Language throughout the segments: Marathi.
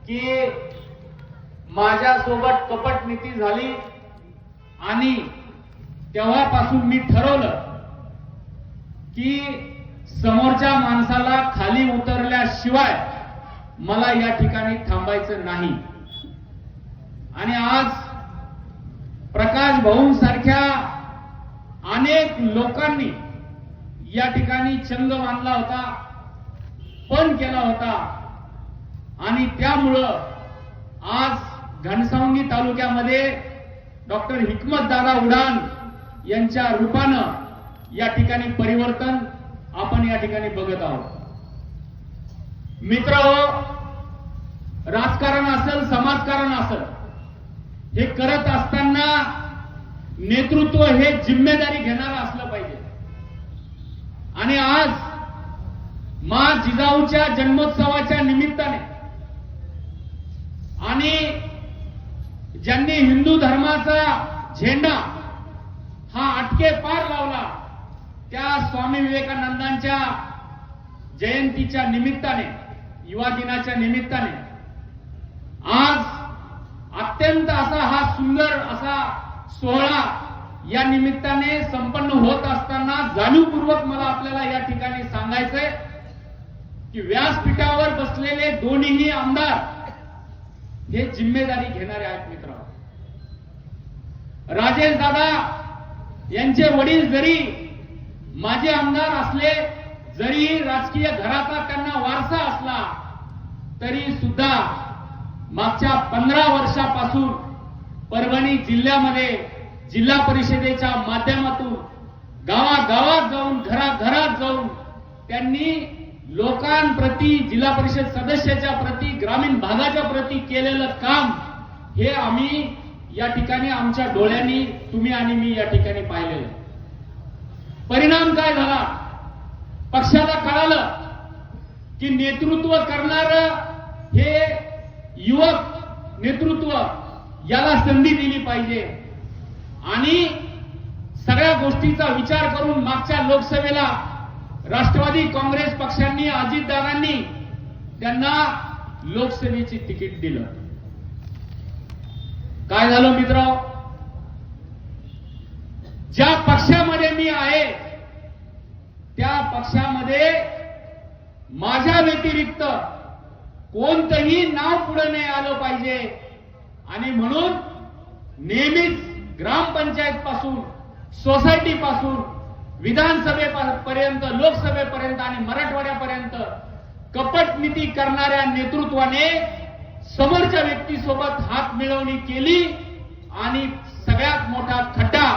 की माझ्यासोबत कपट नीती झाली आणि तेव्हापासून मी ठरवलं की समोरच्या माणसाला खाली उतरल्याशिवाय मला या ठिकाणी थांबायचं नाही। आणि आज प्रकाश भाऊंसारख्या अनेक लोकांनी या ठिकाणी चंग बांधला होता, पण केला होता आणि त्यामुळं आज घनसावंगी तालुक्यामध्ये डॉक्टर हिकमतदादा उडान यांच्या रूपानं या ठिकाणी परिवर्तन आपण या ठिकाणी बघत आहोत। मित्रहो, राजकारण असेल, समाजकारण असेल, हे करत असताना नेतृत्व हे जिम्मेदारी घेणारं असलं पाहिजे। आणि आज मा जिजाऊच्या जन्मोत्सवाच्या निमित्ताने आणि ज्यांनी हिंदू धर्माचा झेंडा हा अटके पार लावला, त्या स्वामी विवेकानंदांच्या जयंतीच्या निमित्ताने, युवा दिनाच्या निमित्ताने आज अत्यंत असा हा सुंदर असा सोहळा या निमित्ताने संपन्न होत असताना जाणीवपूर्वक मला आपल्याला या ठिकाणी सांगायचंय की व्यासपीठावर बसलेले दोन्हीही आमदार हे जिम्मेदारी घेणारे आहेत। मित्र, राजेश दादा यांचे वडील जरी माजी आमदार असले, जरी राजकीय घराचा त्यांना वारसा असला, तरी सुद्धा मागच्या 15 वर्षापासून परभणी जिल्ह्यामध्ये जिल्हा परिषदेच्या माध्यमातून गावागावात जाऊन, घराघरात जाऊन त्यांनी लोकांप्रती, जिल्हा परिषद सदस्याच्या प्रती, ग्रामीण भागाच्या प्रती केलेलं काम हे आम्ही या ठिकाणी आमच्या डोळ्यांनी, तुम्ही आणि मी या ठिकाणी पाहिलेलं। परिणाम काय झाला? पक्षाला कळालं की नेतृत्व करणार हे युवक नेतृत्व, याला संधी दिली पाहिजे। आणि सगळ्या गोष्टीचा विचार करून मागच्या लोकसभेला राष्ट्रवादी काँग्रेस पक्षांनी, अजितदादांनी त्यांना लोकसभेची तिकीट दिलं। काय झालं मित्र? ज्या पक्षामध्ये मी आहे त्या पक्षामध्ये माझ्या व्यतिरिक्त कोणतंही नाव पुढे नाही आलं पाहिजे। आणि म्हणून नेहमीच ग्रामपंचायत पासून, सोसायटी पासून, विधानसभेपर्यंत, लोकसभेपर्यंत आणि मराठवाड्यापर्यंत कपट नीती करणाऱ्या नेतृत्वाने समोरच्या व्यक्तीसोबत हात मिळवणी केली आणि सगळ्यात मोठा खड्डा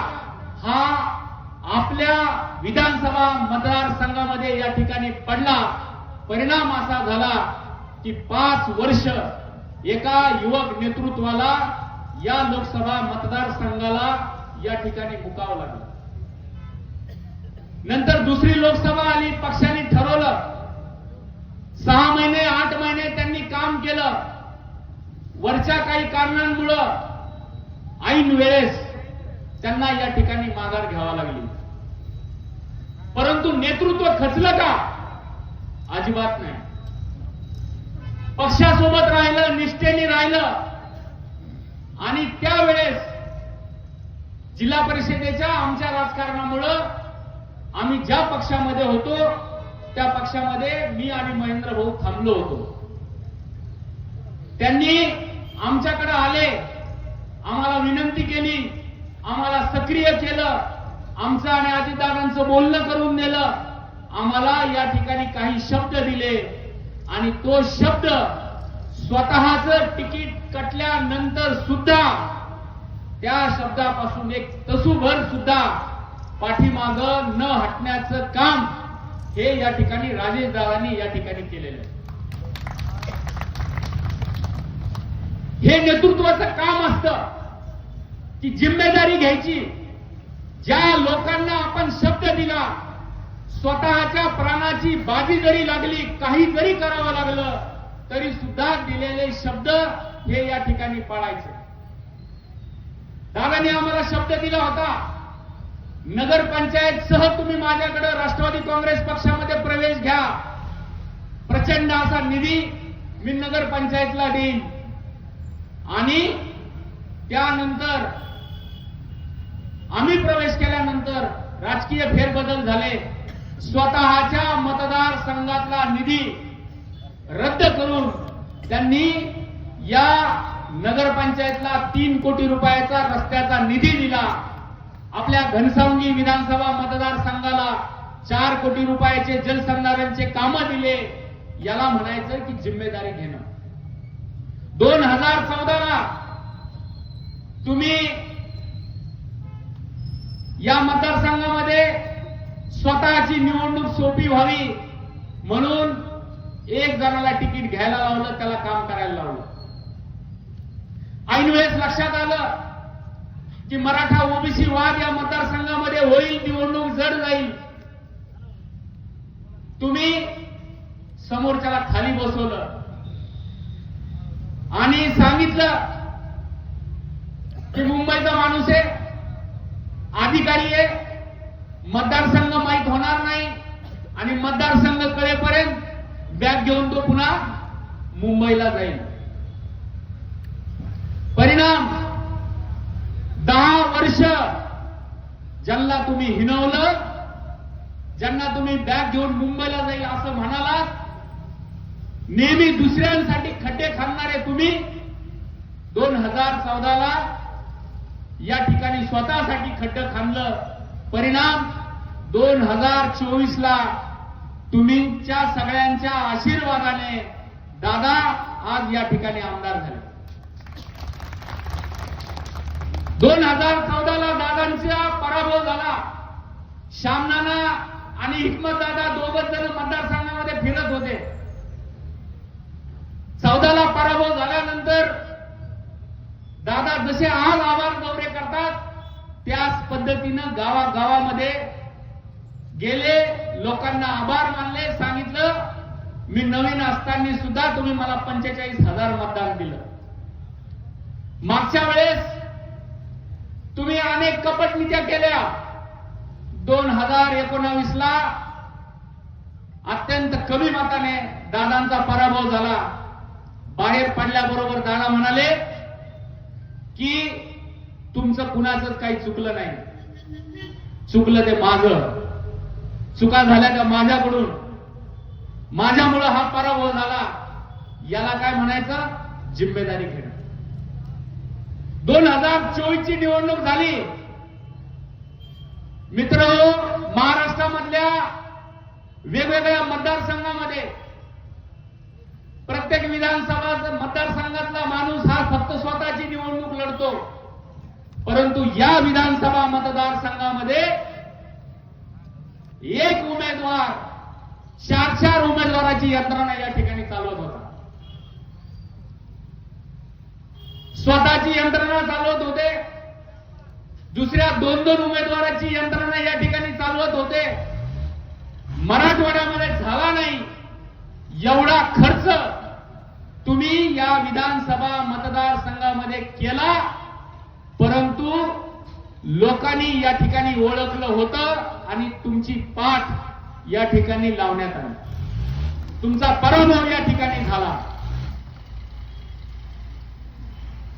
हा आपल्या विधानसभा मतदारसंघामध्ये या ठिकाणी पडला। परिणाम असा झाला की 5 वर्ष एका युवक नेतृत्वाला या लोकसभा मतदारसंघाला या ठिकाणी मुकावं लागलं। नंतर दुसरी लोकसभा आली, पक्षाने ठरवलं, 6 महिने 8 महिने त्यांनी काम केलं। वरच्या काही कारणांमुळं ऐन वेळेस त्यांना या ठिकाणी माघार घ्यावा लागली। परंतु नेतृत्व खचलं का? अजिबात नाही। पक्षासोबत राहिलं, निष्ठेने राहिलं। आणि त्यावेळेस जिल्हा परिषदेच्या आमच्या राजकारणामुळं आम्ही ज्या पक्षामध्ये होतो त्या पक्षामध्ये मी आणि महेंद्र भाऊ थांबलो होतो। त्यांनी आमच्याकडे आले, आम्हाला विनंती केली, आम्हाला सक्रिय केलं, आमचं आणि अजितदादांचं बोलणं करून दिलं, आम्हाला या ठिकाणी काही शब्द दिले आणि तो शब्द स्वतःचं तिकीट कटल्यानंतर सुद्धा त्या शब्दापासून एक तसूभर सुद्धा पाठीमागं न हटण्याचं काम हे या ठिकाणी राजेश दादांनी या ठिकाणी केलेलं आहे। हे नेतृत्वाचं काम असतं की जिम्मेदारी घ्यायची। ज्या लोकांना आपण शब्द दिला, स्वतःच्या प्राणाची बाजी जरी लागली, काही जरी करावं लागलं, तरी सुद्धा दिलेले शब्द हे या ठिकाणी पाळायचे। दादांनी आम्हाला शब्द दिला होता, नगरपंचायत सह तुम्ही माझ्याकडे राष्ट्रवादी काँग्रेस पक्षामध्ये प्रवेश घ्या, प्रचंड असा निधी मी नगरपंचायतला देईन. आणि त्यानंतर आम्ही प्रवेश केल्यानंतर राजकीय फेरबदल झाले. स्वतःच्या मतदारसंघातला निधी रद्द करून त्यांनी या नगरपंचायतला 3 कोटी रुपयाचा रस्त्याचा निधी दिला. आपल्या घनसावंगी विधानसभा मतदारसंघाला 4 कोटी रुपयाचे जलसंधारणचे कामं दिले. याला म्हणायचं की जिम्मेदारी घेणं. 2014ला तुम्ही या मतदारसंघामध्ये स्वतःची निवडणूक सोपी व्हावी म्हणून एक जणाला तिकीट घ्यायला लावलं, त्याला काम करायला लावलं. ऐन वेळेस लक्षात आलं की मराठा ओबीसी वाद या मतदारसंघामध्ये होईल, निवडणूक जड जाईल. तुम्ही समोरच्याला खाली बसवलं आणि सांगितलं की मुंबईचा माणूस आहे, अधिकारी आहे, मतदारसंघ माहीत होणार नाही आणि मतदारसंघ कळेपर्यंत बॅग घेऊन तो पुन्हा मुंबईला जाईल. परिणाम 10 वर्ष ज्यांना तुम्ही हिणवलं, ज्यांना तुम्ही बॅग घेऊन मुंबईला जाईल असं म्हणालात, नेहमी दुसऱ्यांसाठी खड्डे खाणारे तुम्ही 2014ला या ठिकाणी स्वतःसाठी खड्डे खाल्लं. परिणाम 2024ला तुमच्या सगळ्यांच्या आशीर्वादाने दादा आज या ठिकाणी आमदार झाले. 2014ला दादांचा पराभव झाला. श्यामनाना आणि हिकमत दादा दोघं जण मतदारसंघामध्ये फिरत होते. 14ला पराभव झाल्यानंतर दादा जसे आज आभार दौरे करतात त्याच पद्धतीनं गावागावामध्ये गेले, लोकांना आभार मानले, सांगितलं मी नवीन असताना सुद्धा तुम्ही मला 45,000 मतदान दिलं. मागच्या वेळेस तुम्ही अनेक कपटनीत्या केल्या. 2019ला अत्यंत कमी मताने दादांचा पराभव झाला. बाहेर पडल्याबरोबर दादा म्हणाले की तुमचं कुणाचंच काही चुकलं नाही, चुकलं ते माझं, चुका झाल्या त्या माझ्याकडून, माझ्यामुळं हा पराभव झाला. याला काय म्हणायचं? जिम्मेदारी घेणं. 2024ची निवडणूक झाली. मित्रहो, महाराष्ट्रामधल्या वेगवेगळ्या मतदारसंघामध्ये प्रत्येक विधानसभा मतदारसंघातला माणूस हा फक्त स्वतःची निवडणूक लढतो. परंतु या विधानसभा मतदारसंघामध्ये एक उमेदवार 4 उमेदवाराची यंत्रणा या ठिकाणी चालवत होता. स्वतःची यंत्रणा चालवत होते, दुसऱ्या 2 उमेदवाराची यंत्रणा या ठिकाणी चालवत होते. मराठवाड्यामध्ये झाला नाही एवढा खर्च तुम्ही या विधानसभा मतदारसंघामध्ये केला. परंतु लोकांनी या ठिकाणी ओळखलं होतं आणि तुमची पाठ या ठिकाणी लावण्यात आली. तुमचा पराभव या ठिकाणी झाला.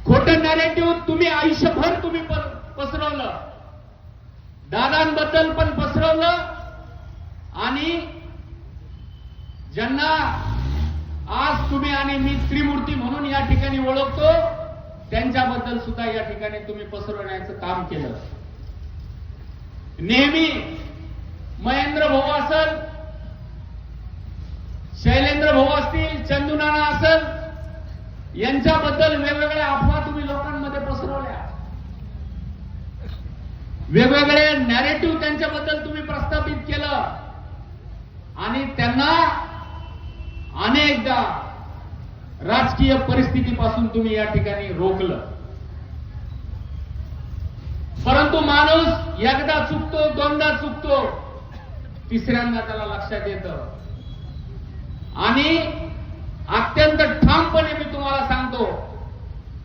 खोटं नॅरेटिव्ह तुम्ही आयुष्यभर तुम्ही पसरवलं, दादांबद्दल पण पसरवलं आणि ज्यांना आज तुम्ही आणि मी त्रिमूर्ती म्हणून या ठिकाणी ओळखतो त्यांच्याबद्दल सुद्धा या ठिकाणी तुम्ही पसरवण्याचं काम केलं. नेहमी महेंद्र भाऊ असेल, शैलेंद्र भाऊ असतील, चंदूनाना असेल, यांच्याबद्दल वेगवेगळ्या अफवा तुम्ही लोकांमध्ये पसरवल्या. वेगवेगळे नॅरेटिव्ह त्यांच्याबद्दल तुम्ही प्रस्थापित केलं आणि त्यांना अनेकदा राजकीय परिस्थितीपासून तुम्ही या ठिकाणी रोखलं. परंतु माणूस एकदा चुकतो, 2दा चुकतो, 3ऱ्यांदा त्याला लक्षात येतं. आणि अत्यंत ठामपणे मी तुम्हाला सांगतो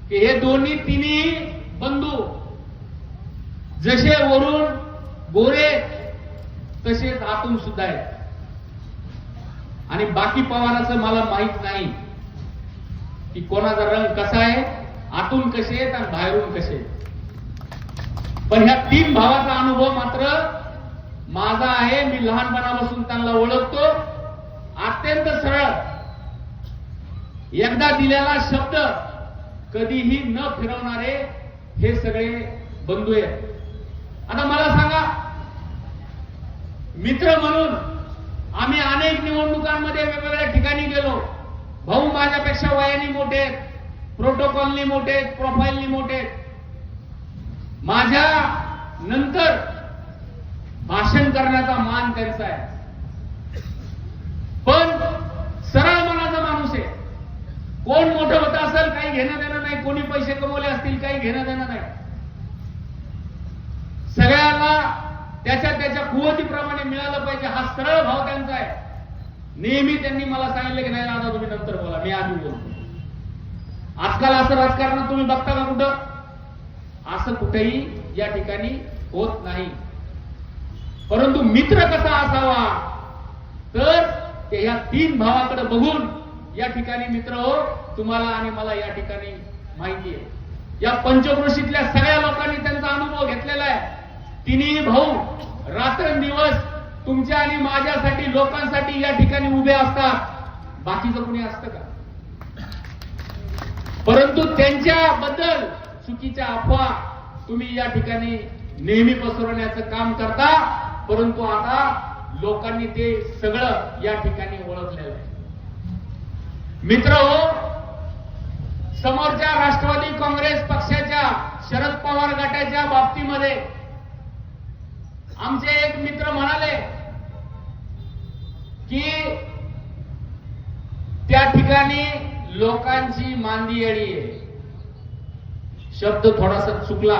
की हे तिन्ही बंधू जसे वरून गोरे तसेच आतून सुद्धा आहेत. आणि बाकी पवाराचं मला माहित नाही, की कोणाचा रंग कसा आहे, आतून कसे आहेत आणि बाहेरून कसे आहेत. पण ह्या 3 भावाचा अनुभव मात्र माझा आहे. मी लहानपणापासून त्यांना ओळखतो. अत्यंत सरळ, एकदा दिलेला शब्द कधीही न फिरवणारे हे सगळे बंधू आहेत. आता मला सांगा, मित्र म्हणून आम्ही अनेक निवडणुकांमध्ये वेगवेगळ्या ठिकाणी गेलो. भाऊ माझ्यापेक्षा वयाने मोठे आहेत, प्रोटोकॉलनी मोठे आहेत, प्रोफाईलनी मोठे आहेत. माझ्या नंतर भाषण करण्याचा मान त्यांचा आहे. पण सरळ मनाचा माणूस आहे. कोण मोठं होत असेल काही घेणं देणं नाही, कोणी पैसे कमवले असतील काही घेणं देणं नाही. सगळ्याला त्याच्या त्याच्या कुवतीप्रमाणे मिळालं पाहिजे, हा सरळ भाव त्यांचा आहे. नेहमी त्यांनी मला सांगितलं की नाही दादा तुम्ही नंतर बोला, मी आधी बोलतो. आजकाल असं राजकारण तुम्ही बघता का कुठं? असं कुठेही या ठिकाणी होत नाही. परंतु मित्र कसा असावा, तर ते ह्या 3 भावाकडे बघून या ठिकाणी मित्र हो तुम्हाला आणि मला या ठिकाणी माहिती आहे. या पंचक्रोशीतल्या सगळ्या लोकांनी त्यांचा अनुभव घेतलेला आहे. तिन्ही भाऊ रात्रंदिवस तुमच्या आणि माझ्यासाठी, लोकांसाठी या ठिकाणी उभे असतात. बाकीचं कुणी असतं का? परंतु त्यांच्याबद्दल चुकीच्या अफवा तुम्ही या ठिकाणी नेहमी पसरवण्याचं काम करता. परंतु आता लोकांनी ते सगळं या ठिकाणी ओळखलेलं आहे. मित्र हो, समोरच्या राष्ट्रवादी काँग्रेस पक्षाच्या, शरद पवार गटाच्या बाबतीमध्ये आमचे एक मित्र म्हणाले की त्या ठिकाणी लोकांची मांदियाळी आहे. शब्द थोडासा चुकला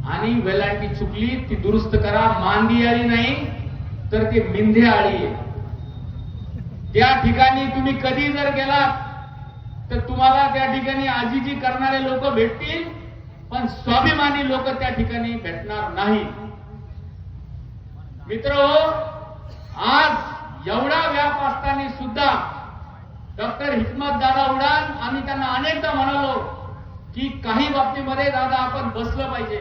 आणि वेलांटी चुकली, ती दुरुस्त करा. मांदियाळी नाही तर ती मिंधेआळी आहे. त्या ठिकाणी तुम्ही कधी जर गेलात तर तुम्हाला त्या ठिकाणी आजीजी करणारे लोक भेटतील, पण स्वाभिमानी लोक त्या ठिकाणी भेटणार नाही. मित्र हो, आज एवढा व्याप असताना सुद्धा डॉक्टर हिकमत दादा उडान, आम्ही त्यांना अनेकदा म्हणालो की काही बाबतीमध्ये दादा आपण बसलं पाहिजे.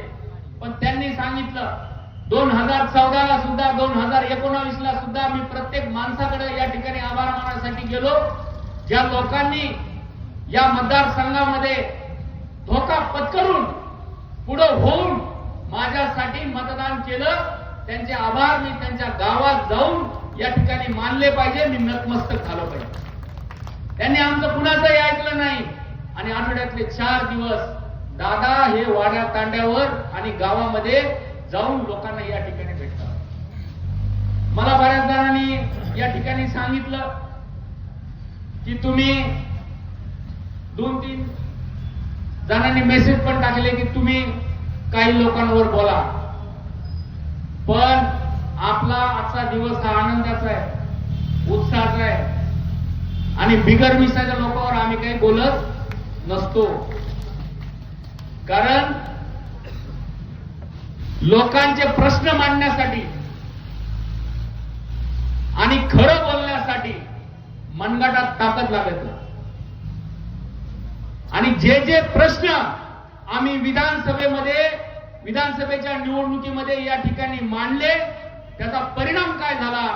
पण त्यांनी सांगितलं 2014 ला सुद्धा, 2019 ला सुद्धा मी प्रत्येक माणसाकडे या ठिकाणी आभार मानण्यासाठी गेलो, ज्या लोकांनी या मतदारसंघामध्ये धोका पत्करून पुढे होऊन माझ्यासाठी मतदान केलं. त्यांचे आभार मी त्यांच्या गावात जाऊन या ठिकाणी मानले पाहिजे, मी नतमस्तक झालो पाहिजे. त्यांनी आमचं कुणाचंही ऐकलं नाही आणि आठवड्यातले 4 दिवस दादा हे वाड्या तांड्यावर आणि गावामध्ये जाऊन लोकांना या ठिकाणी भेटतात. मला बऱ्याच जणांनी या ठिकाणी सांगितलं की तुम्ही 2-3 जणांनी मेसेज पण टाकले की तुम्ही काही लोकांवर बोला. पण आपला आजचा दिवस हा आनंदाचा आहे, उत्साहाचा आहे आणि बिगर मिसाच्या लोकांवर आम्ही काही बोलत नसतो. कारण लोकांचे प्रश्न मांडण्यासाठी आणि खरं बोलण्यासाठी मनगटात ताकद लागत. आणि जे जे प्रश्न आम्ही विधानसभेच्या निवडणुकीमध्ये या ठिकाणी मांडले, त्याचा परिणाम काय झाला?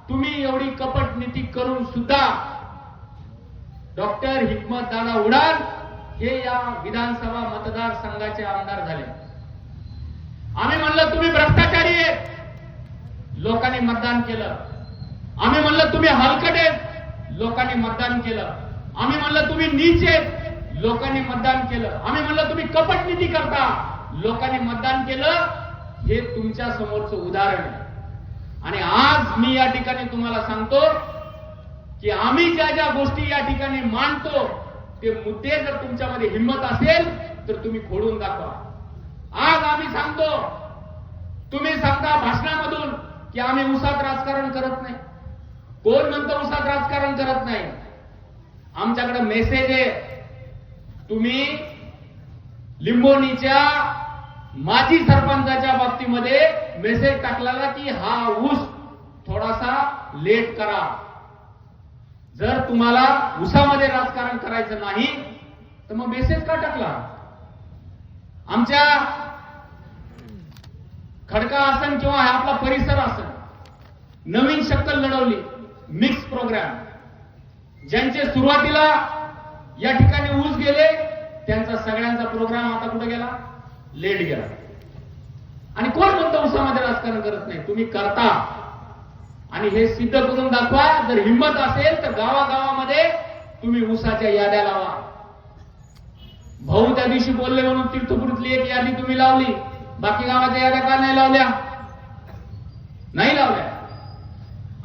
तुम्ही एवढी कपट नीती करून सुद्धा डॉक्टर हिकमत दादा उडान हे या विधानसभा मतदारसंघाचे आमदार झाले. आम्ही म्हणलं तुम्ही भ्रष्टाचारी आहेत, लोकांनी मतदान केलं. आम्ही म्हणलं तुम्ही हलकट आहेत, लोकांनी मतदान केलं. आम्ही म्हणलं तुम्ही नीच आहेत, लोकांनी मतदान केलं. आम्ही म्हणलं तुम्ही कपट नीती करता, लोकांनी मतदान केलं. हे तुमच्या समोरचं उदाहरण आहे. आणि आज मी या ठिकाणी तुम्हाला सांगतो की आम्ही ज्या ज्या गोष्टी या ठिकाणी मांडतो ते मुद्दे जर तुमच्यामध्ये हिंमत असेल तर तुम्ही खोडून दाखवा. आज आम्ही सांगतो, तुम्ही सांगता भाषणामधून की आम्ही उसात राजकारण करत नाही. कोण म्हणतं उसात राजकारण करत नाही? आमच्याकडे मेसेज आहे. तुम्ही लिंबोनीच्या माजी सरपंचाच्या बाबतीमध्ये मेसेज टाकलेला की हा ऊस थोडासा लेट करा. जर तुम्हाला उसामध्ये राजकारण करायचं नाही तर मग मेसेज का टाकला? आमच्या खडका आसन किंवा आपला परिसर आसन नवीन शक्कल लढवली, मिक्स प्रोग्राम. ज्यांचे सुरुवातीला या ठिकाणी ऊस गेले त्यांचा सगळ्यांचा प्रोग्राम आता कुठे गेला? लेट गेला. आणि कोण म्हणतं उसामध्ये राजकारण करत नाही? तुम्ही करता आणि हे सिद्ध करून दाखवा. जर हिंमत असेल तर गावागावामध्ये तुम्ही ऊसाच्या याद्या लावा. भाऊ त्या दिवशी बोलले म्हणून तीर्थपुरीतली एक यादी तुम्ही लावली, बाकी गावाच्या याद्या का नाही लावल्या? नाही लावल्या.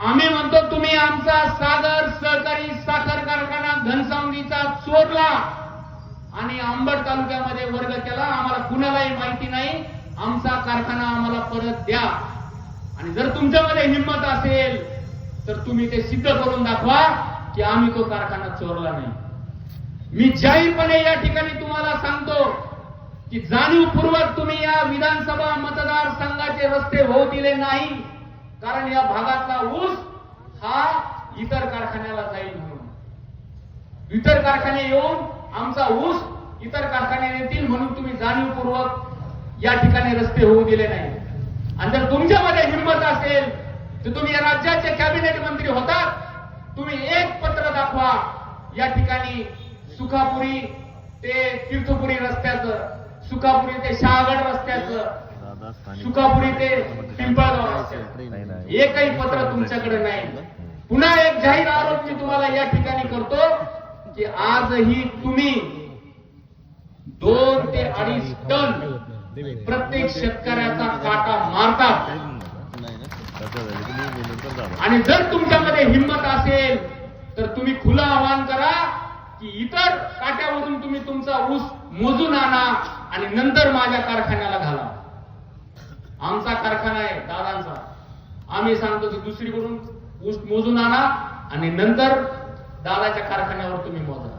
आम्ही म्हणतो तुम्ही आमचा सागर सहकारी साखर कारखाना घनसावंगीचा चोरला आणि अंबड तालुक्यामध्ये वर्ग केला. आम्हाला कुणालाही माहिती नाही. आमचा कारखाना आम्हाला परत द्या. आणि जर तुमच्यामध्ये हिंमत असेल तर तुम्ही ते सिद्ध करून दाखवा की आम्ही तो कारखाना चोरला नाही. मी जाहीरपणे या ठिकाणी तुम्हाला सांगतो की जाणीवपूर्वक तुम्ही या विधानसभा मतदारसंघाचे रस्ते होऊ दिले नाही, कारण या भागातला ऊस हा इतर कारखान्याला जाईल म्हणून. इतर कारखाने येऊन आमचा ऊस इतर कारखाने येतील म्हणून तुम्ही जाणीवपूर्वक या ठिकाणी रस्ते होऊ दिले नाही. आणि जर तुमच्यामध्ये हिंमत असेल तर तुम्ही या राज्याचे कॅबिनेट मंत्री होतात, तुम्ही एक पत्र दाखवा या ठिकाणी सुखापुरी ते तीर्थपुरी रस्त्याचं, सुखापुरी ते शहागड रस्त्याचं, सुखापुरी ते पिंपळगाव रस्त्याचं एकही पत्र तुमच्याकडे नाही. पुन्हा एक जाहीर आरोप मी तुम्हाला या ठिकाणी करतो की आजही तुम्ही 2 ते 2.5 टन प्रत्येक शेतकऱ्याचा काटा मारतात. आणि जर तुमच्यामध्ये हिंमत असेल तर तुम्ही खुलं आवाहन करा की इतर काट्यावरून तुम्ही तुमचा ऊस मोजून आणा आणि नंतर माझ्या कारखान्याला घाला. आमचा कारखाना आहे दादांचा, आम्ही सांगतो की दुसरीकडून ऊस मोजून आणा आणि नंतर दादाच्या कारखान्यावर तुम्ही मोजा.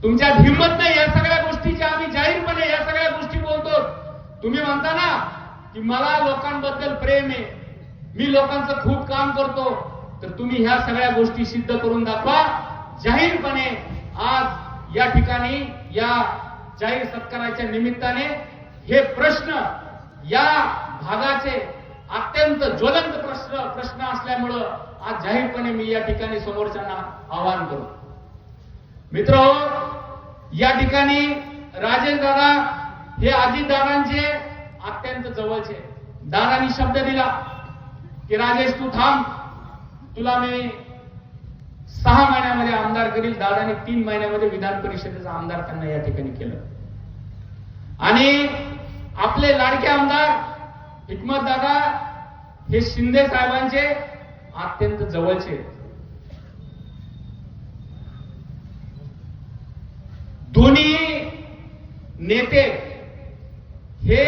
तुमच्यात हिंमत नाही या सगळ्या गोष्टीची. आम्ही जाहीरपणे या सगळ्या गोष्टी बोलतो. तुम्ही म्हणता ना की मला लोकांबद्दल प्रेम आहे, मी लोकांचं खूप काम करतो, तर तुम्ही ह्या सगळ्या गोष्टी सिद्ध करून दाखवा. जाहीरपणे आज या ठिकाणी या जाहीर सत्काराच्या निमित्ताने हे प्रश्न या भागाचे अत्यंत ज्वलंत प्रश्न असल्यामुळं आज जाहीरपणे मी या ठिकाणी समोरच्यांना आवाहन करतो. मित्र, या ठिकाणी राजेश दादा हे अजितदादांचे अत्यंत जवळचे. दादांनी शब्द दिला की राजेश तू थांब, तुला मी 6 महिन्यामध्ये आमदार करील. दादाने 3 महिन्यामध्ये विधान परिषदेचा आमदार त्यांना या ठिकाणी केलं. आणि आपले लाडके आमदार हिकमत दादा हे शिंदे साहेबांचे अत्यंत जवळचे. दोन्ही नेते हे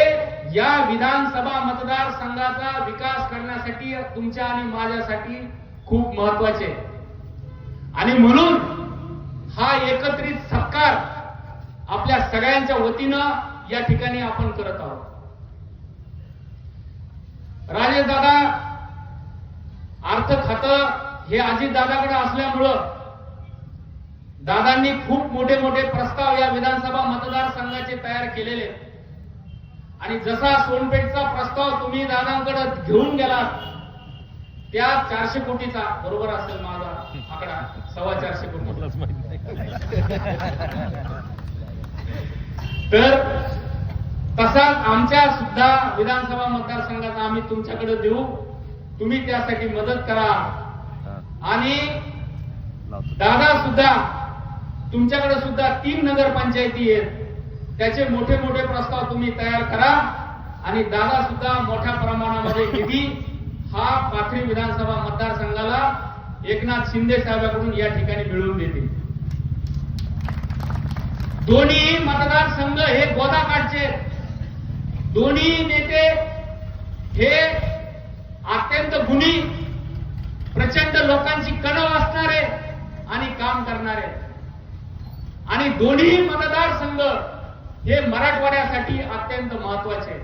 या विधानसभा मतदारसंघाचा विकास करण्यासाठी तुमच्या आणि माझ्यासाठी खूप महत्वाचे. आणि म्हणून हा एकत्रित सत्कार आपल्या सगळ्यांच्या वतीनं या ठिकाणी आपण करत आहोत. राजेश दादा अर्थ खातं हे अजितदादाकडे असल्यामुळं दादांनी खूप मोठे मोठे प्रस्ताव या विधानसभा मतदारसंघाचे तयार केलेले. आणि जसा सोनपेठचा प्रस्ताव तुम्ही दादांकडे घेऊन गेलात त्या 400 कोटीचा, बरोबर असेल माझा आकडा, 425 कोटी, तर तसाच आमच्या सुद्धा विधानसभा मतदारसंघाचा आम्ही तुमच्याकडे देऊ. तुम्ही त्यासाठी मदत करा. आणि दादा सुद्धा तुमच्याकडे सुद्धा 3 नगरपंचायती आहेत, त्याचे मोठे मोठे प्रस्ताव तुम्ही तयार करा. आणि दादा सुद्धा मोठ्या प्रमाणामध्ये निधी हा पाथरी विधानसभा मतदारसंघाला एकनाथ शिंदे साहेबांकडून या ठिकाणी मिळवून देतील. दोन्ही मतदारसंघ हे गोदाकाठचे, दोन्ही नेते हे अत्यंत गुणी, प्रचंड लोकांची कणव असणारे आणि काम करणारे. आणि दोन्ही मतदारसंघ हे मराठवाड्यासाठी अत्यंत महत्वाचे.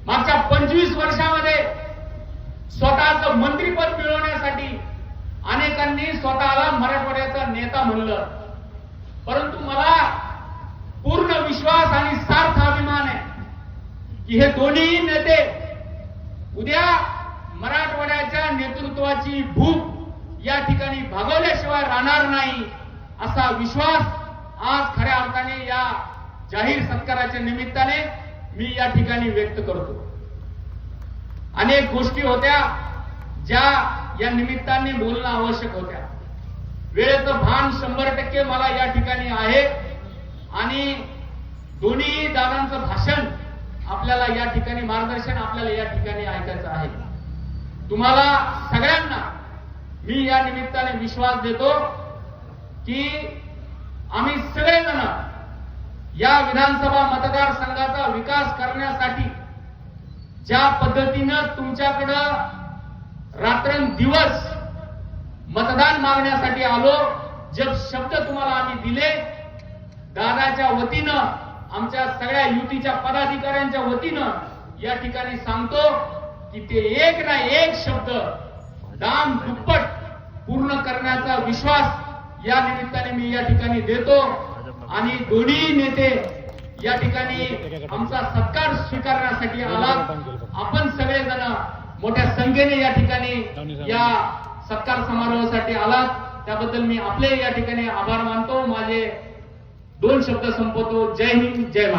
मागच्या 25 वर्षामध्ये स्वतःचं मंत्रिपद मिळवण्यासाठी अनेकांनी स्वतःला मराठवाड्याचा नेता म्हणलं, परंतु मला पूर्ण विश्वास आणि सार्थ अभिमान आहे की हे दोन्ही नेते उद्या मराठवाड्याच्या नेतृत्वाची भूक या ठिकाणी भागवल्याशिवाय राहणार नाही, असा विश्वास आज खऱ्या अर्थाने या जाहीर सत्काराच्या निमित्ताने मी या ठिकाणी व्यक्त करतो. अनेक गोष्टी होत्या ज्या या निमित्ताने बोलणं आवश्यक होत्या. वेळेचं भान 100% मला या ठिकाणी आहे आणि दोन्ही दादांचं भाषण आपल्याला या ठिकाणी मार्गदर्शन आपल्याला या ठिकाणी ऐकायचं आहे. तुम्हाला सगळ्यांना मी या निमित्ताने विश्वास देतो की आम्ही सगळेजण या विधानसभा मतदारसंघाचा विकास करण्यासाठी ज्या पद्धतीनं तुमच्याकडं रात्रंदिवस मतदान मागण्यासाठी आलो, जब शब्द तुम्हाला आम्ही दिले, दादाच्या वतीनं आमच्या सगळ्या युतीच्या पदाधिकाऱ्यांच्या वतीनं या ठिकाणी सांगतो की ते एक ना एक शब्द दाम दुप्पट पूर्ण करण्याचा विश्वास या निमित्ताने मी या ठिकाणी देतो. आणि दोन्ही नेते या ठिकाणी आमचा सत्कार स्वीकारण्यासाठी आलात. आपण सगळेजण मोठ्या संख्येने या ठिकाणी या सत्कार समारोहासाठी आलात, त्याबद्दल मी आपले या ठिकाणी आभार मानतो. माझे 2 शब्द संपवतो. जय हिंद, जय महाराष्ट्र.